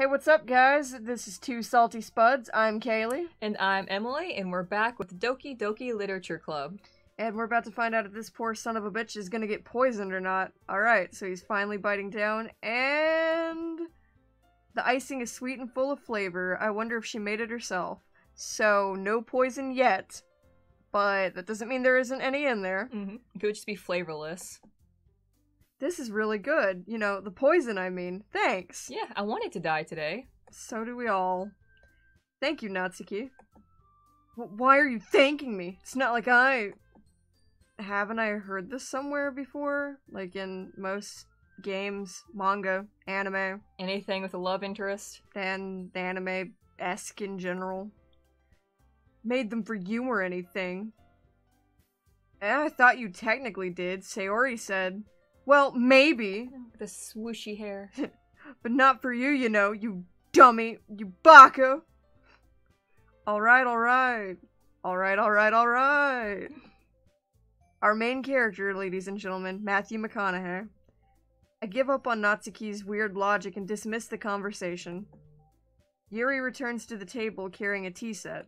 Hey, what's up, guys? This is Two Salty Spuds. I'm Kaylee. And I'm Emily, and we're back with Doki Doki Literature Club. And we're about to find out if this poor son of a bitch is gonna get poisoned or not. Alright, so he's finally biting down, and... the icing is sweet and full of flavor. I wonder if she made it herself. So, no poison yet. But that doesn't mean there isn't any in there. It could just be flavorless. This is really good. You know, the poison, I mean. Thanks! Yeah, I wanted to die today. So do we all. Thank you, Natsuki. Why are you thanking me? It's not like I... Haven't I heard this somewhere before? Like in most games, manga, anime. Anything with a love interest? And anime-esque in general. Made them for you or anything. I thought you technically did, Sayori said. Well, maybe. The swooshy hair. But not for you, you know, you dummy, you baka. Alright, alright. Alright, alright, alright. Our main character, ladies and gentlemen, Matthew McConaughey. I give up on Natsuki's weird logic and dismiss the conversation. Yuri returns to the table carrying a tea set.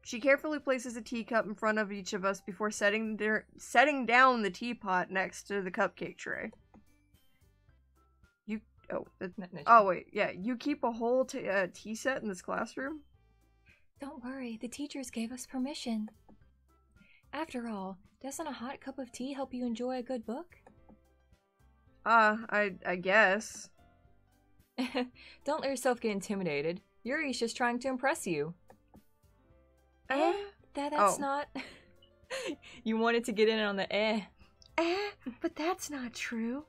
She carefully places a teacup in front of each of us before setting down the teapot next to the cupcake tray. Wait, yeah, you keep a whole tea set in this classroom? Don't worry, the teachers gave us permission. After all, doesn't a hot cup of tea help you enjoy a good book? I guess. Don't let yourself get intimidated. Yuri's just trying to impress you. That's not... You wanted to get in on the But that's not true.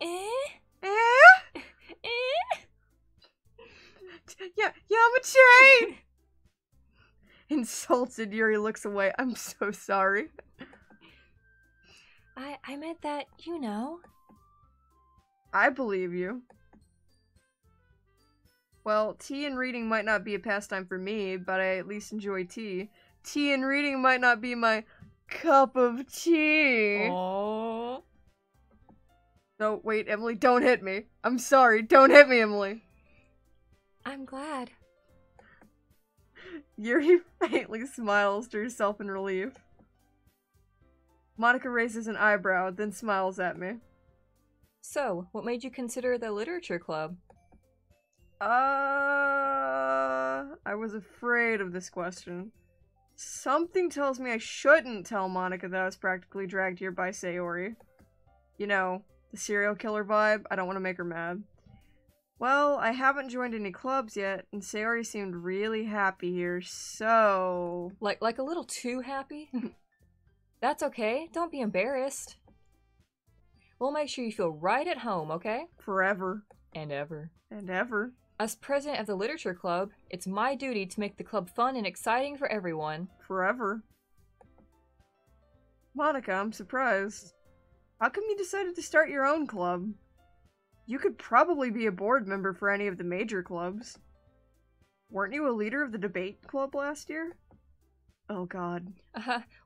Yama-chan! Insulted, Yuri looks away. I'm so sorry. I meant that, you know. I believe you. Well, tea and reading might not be a pastime for me, but I at least enjoy tea. Tea and reading might not be my cup of tea. Aww. No, wait, Emily, don't hit me. I'm sorry, don't hit me, Emily. I'm glad. Yuri faintly smiles to herself in relief. Monica raises an eyebrow, then smiles at me. So, what made you consider the literature club? I was afraid of this question. Something tells me I shouldn't tell Monica that I was practically dragged here by Sayori. You know, the serial killer vibe. I don't want to make her mad. Well, I haven't joined any clubs yet, and Sayori seemed really happy here, so... Like a little too happy? That's okay, don't be embarrassed. We'll make sure you feel right at home, okay? Forever. And ever. And ever. As president of the literature club, it's my duty to make the club fun and exciting for everyone. Forever. Monica, I'm surprised. How come you decided to start your own club? You could probably be a board member for any of the major clubs. Weren't you a leader of the debate club last year? Oh god.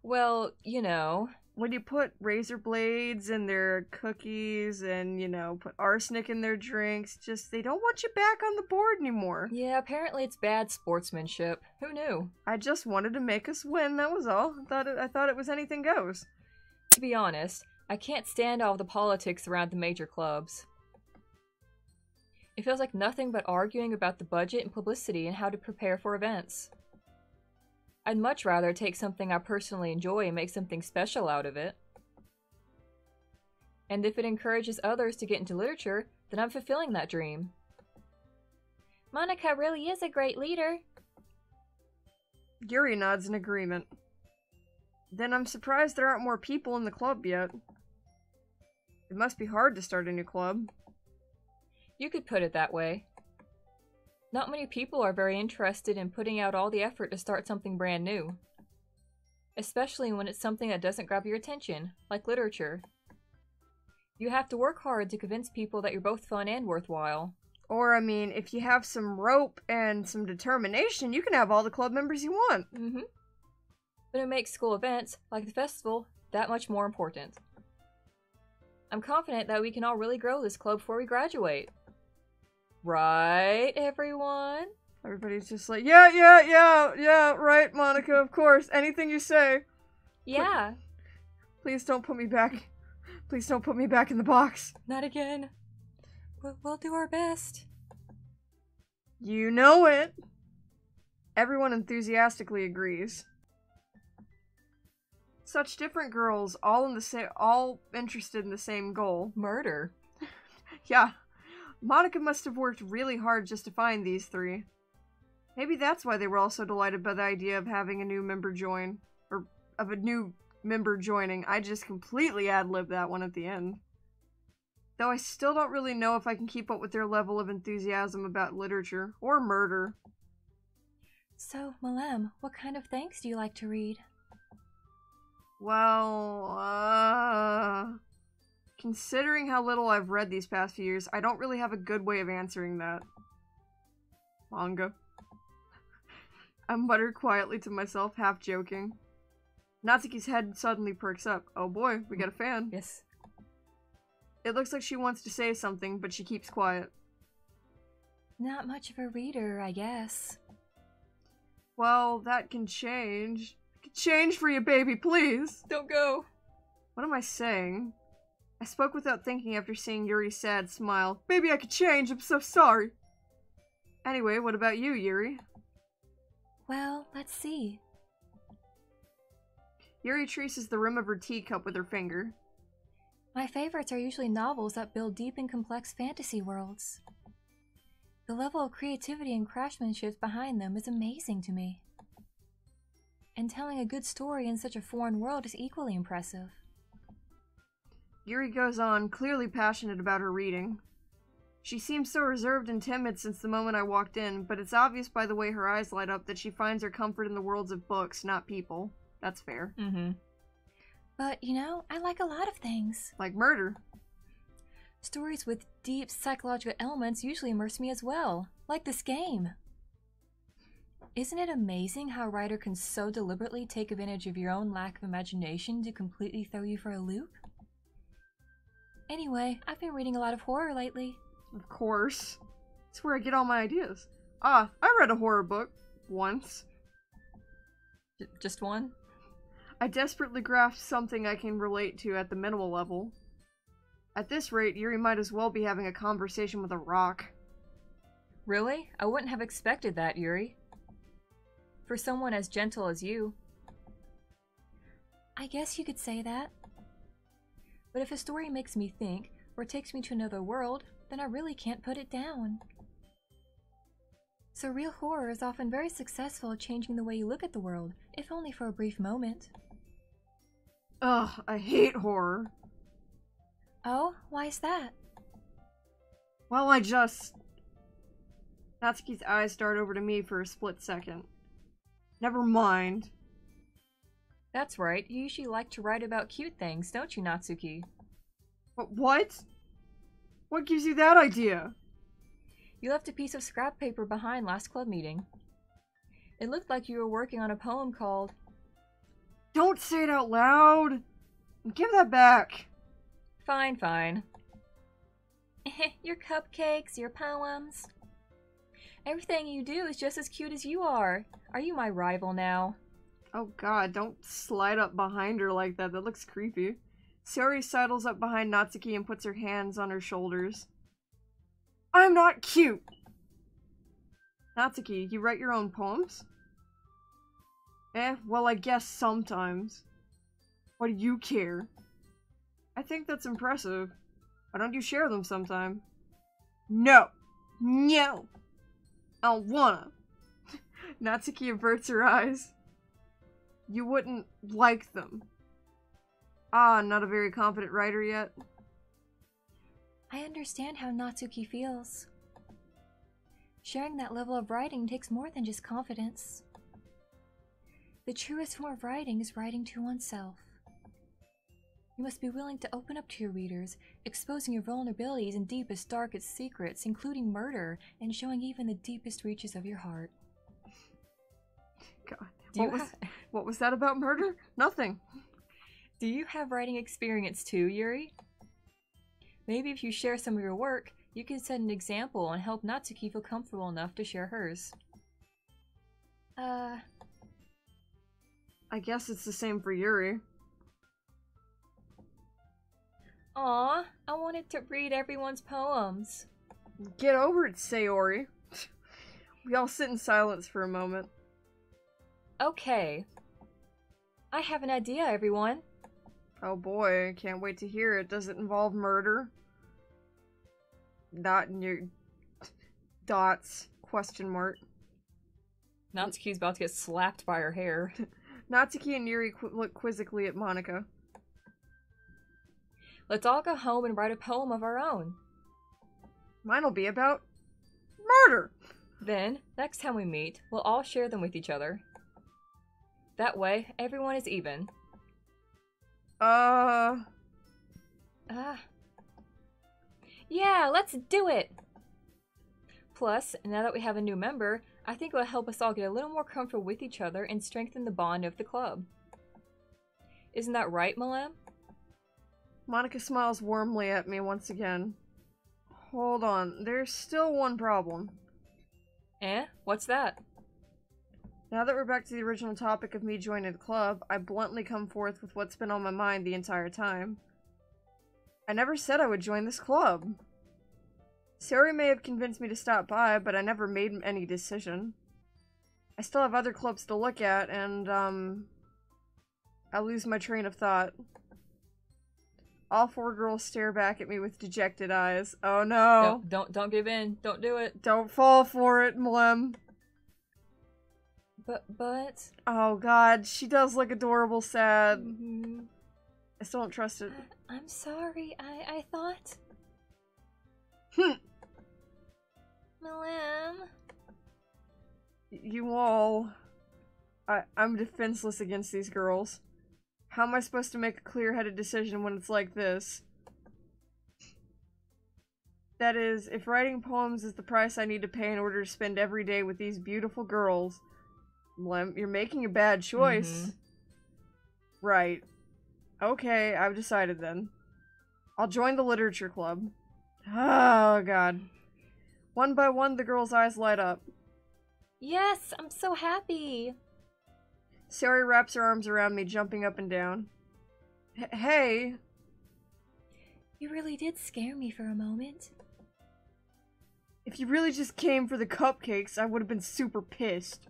Well, you know... When you put razor blades in their cookies and, you know, put arsenic in their drinks, they don't want you back on the board anymore. Yeah, apparently it's bad sportsmanship. Who knew? I just wanted to make us win, that was all. I thought it was anything goes. To be honest, I can't stand all the politics around the major clubs. It feels like nothing but arguing about the budget and publicity and how to prepare for events. I'd much rather take something I personally enjoy and make something special out of it. And if it encourages others to get into literature, then I'm fulfilling that dream. Monica really is a great leader. Yuri nods in agreement. Then I'm surprised there aren't more people in the club yet. It must be hard to start a new club. You could put it that way. Not many people are very interested in putting out all the effort to start something brand new. Especially when it's something that doesn't grab your attention, like literature. You have to work hard to convince people that you're both fun and worthwhile. Or, I mean, if you have some rope and some determination, you can have all the club members you want. But it makes school events, like the festival, that much more important. I'm confident that we can all really grow this club before we graduate. Right, everyone? Everybody's just like, yeah, right, Monica, of course. Anything you say. Yeah. Please don't put me back. Please don't put me back in the box. Not again. We'll do our best. You know it. Everyone enthusiastically agrees. Such different girls, all interested in the same goal. Murder. Yeah. Monica must have worked really hard just to find these three. Maybe that's why they were all so delighted by the idea of having a new member join. Or of a new member joining. I just completely ad-libbed that one at the end. Though I still don't really know if I can keep up with their level of enthusiasm about literature. Or murder. So, Malem, what kind of things do you like to read? Well, considering how little I've read these past few years, I don't really have a good way of answering that. Manga. I mutter quietly to myself, half joking. Natsuki's head suddenly perks up. Oh boy, we got a fan. Yes. It looks like she wants to say something, but she keeps quiet. Not much of a reader, I guess. Well, that can change. Change for you, baby, please! Don't go! What am I saying? I spoke without thinking after seeing Yuri's sad smile. Baby, I could change, I'm so sorry! Anyway, what about you, Yuri? Well, let's see. Yuri traces the rim of her teacup with her finger. My favorites are usually novels that build deep and complex fantasy worlds. The level of creativity and craftsmanship behind them is amazing to me. And telling a good story in such a foreign world is equally impressive. Yuri goes on, clearly passionate about her reading. She seems so reserved and timid since the moment I walked in, but it's obvious by the way her eyes light up that she finds her comfort in the worlds of books, not people. That's fair. Mm-hmm. But, you know, I like a lot of things. Like murder. Stories with deep psychological elements usually immerse me as well, like this game. Isn't it amazing how a writer can so deliberately take advantage of your own lack of imagination to completely throw you for a loop? Anyway, I've been reading a lot of horror lately. Of course. It's where I get all my ideas. Ah, I read a horror book. Once. Just one? I desperately grasped something I can relate to at the minimal level. At this rate, Yuri might as well be having a conversation with a rock. Really? I wouldn't have expected that, Yuri. For someone as gentle as you. I guess you could say that. But if a story makes me think, or takes me to another world, then I really can't put it down. So real horror is often very successful at changing the way you look at the world, if only for a brief moment. Ugh, I hate horror. Oh, why is that? Well, Natsuki's eyes dart over to me for a split second. Never mind. That's right, you usually like to write about cute things, don't you, Natsuki? What? What gives you that idea? You left a piece of scrap paper behind last club meeting. It looked like you were working on a poem called... Don't say it out loud! Give that back! Fine, fine. Your cupcakes, your poems. Everything you do is just as cute as you are. Are you my rival now? Oh god, don't slide up behind her like that. That looks creepy. Sayori sidles up behind Natsuki and puts her hands on her shoulders. I'm not cute! Natsuki, you write your own poems? Well, I guess sometimes. What do you care? I think that's impressive. Why don't you share them sometime? No! No! I don't wanna! Natsuki averts her eyes. You wouldn't like them. Ah, not a very confident writer yet. I understand how Natsuki feels. Sharing that level of writing takes more than just confidence. The truest form of writing is writing to oneself. You must be willing to open up to your readers, exposing your vulnerabilities and deepest, darkest secrets, including murder, and showing even the deepest reaches of your heart. God, what was that about murder? Nothing. Do you have writing experience too, Yuri? Maybe if you share some of your work, you can set an example and help Natsuki feel comfortable enough to share hers. I guess it's the same for Yuri. Aw, I wanted to read everyone's poems. Get over it, Sayori. We all sit in silence for a moment. Okay. I have an idea, everyone. Oh boy, can't wait to hear it. Does it involve murder? Not in your... dots, question mark. Natsuki's about to get slapped by her hair. Natsuki and Yuri look quizzically at Monika. Let's all go home and write a poem of our own. Mine'll be about... murder! Then, next time we meet, we'll all share them with each other. That way, everyone is even. Yeah, let's do it! Plus, now that we have a new member, I think it will help us all get a little more comfortable with each other and strengthen the bond of the club. Isn't that right, Malem? Monika smiles warmly at me once again. Hold on, there's still one problem. Eh? What's that? Now that we're back to the original topic of me joining the club, I bluntly come forth with what's been on my mind the entire time. I never said I would join this club. Sayori may have convinced me to stop by, but I never made any decision. I still have other clubs to look at, and, I lose my train of thought. All four girls stare back at me with dejected eyes. Oh no! Don't give in. Don't do it. Don't fall for it, Mlem. But... Oh god, she does look adorable sad. Mm-hmm. I still don't trust it. I'm sorry, I thought... Malem... You all... I'm defenseless against these girls. How am I supposed to make a clear-headed decision when it's like this? That is, if writing poems is the price I need to pay in order to spend every day with these beautiful girls, Mlem, you're making a bad choice. Mm-hmm. Right. Okay, I've decided then. I'll join the literature club. Oh, God. One by one, the girls' eyes light up. Yes, I'm so happy! Sayori wraps her arms around me, jumping up and down. Hey! You really did scare me for a moment. If you really just came for the cupcakes, I would have been super pissed.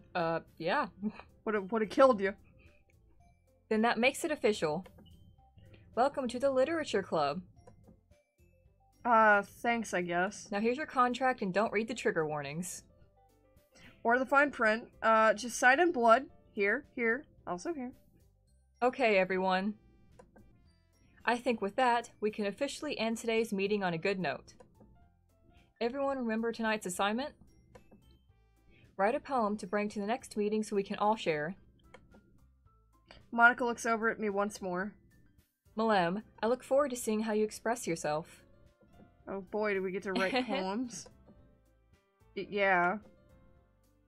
Yeah. Would have killed you. Then that makes it official. Welcome to the Literature Club. Thanks, I guess. Now here's your contract and don't read the trigger warnings. Or the fine print. Just sign in blood. Here, also here. Okay, everyone. I think with that, we can officially end today's meeting on a good note. Everyone remember tonight's assignment? Write a poem to bring to the next meeting so we can all share. Monika looks over at me once more. Malem, I look forward to seeing how you express yourself. Oh boy, do we get to write poems. Yeah.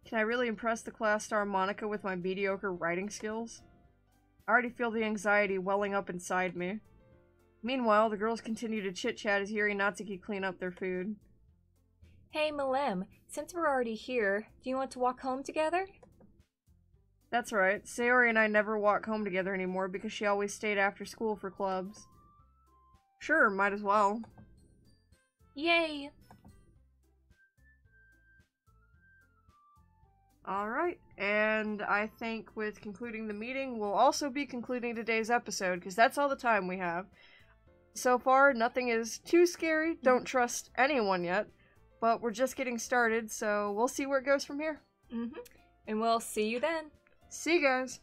Can I really impress the class star Monika with my mediocre writing skills? I already feel the anxiety welling up inside me. Meanwhile, the girls continue to chit-chat as Yuri and Natsuki clean up their food. Hey, Malem, since we're already here, do you want to walk home together? That's right. Sayori and I never walk home together anymore because she always stayed after school for clubs. Sure, might as well. Yay! Alright, and I think with concluding the meeting, we'll also be concluding today's episode, because that's all the time we have. So far, nothing is too scary, don't trust anyone yet, but we're just getting started, so we'll see where it goes from here. And we'll see you then. See you guys!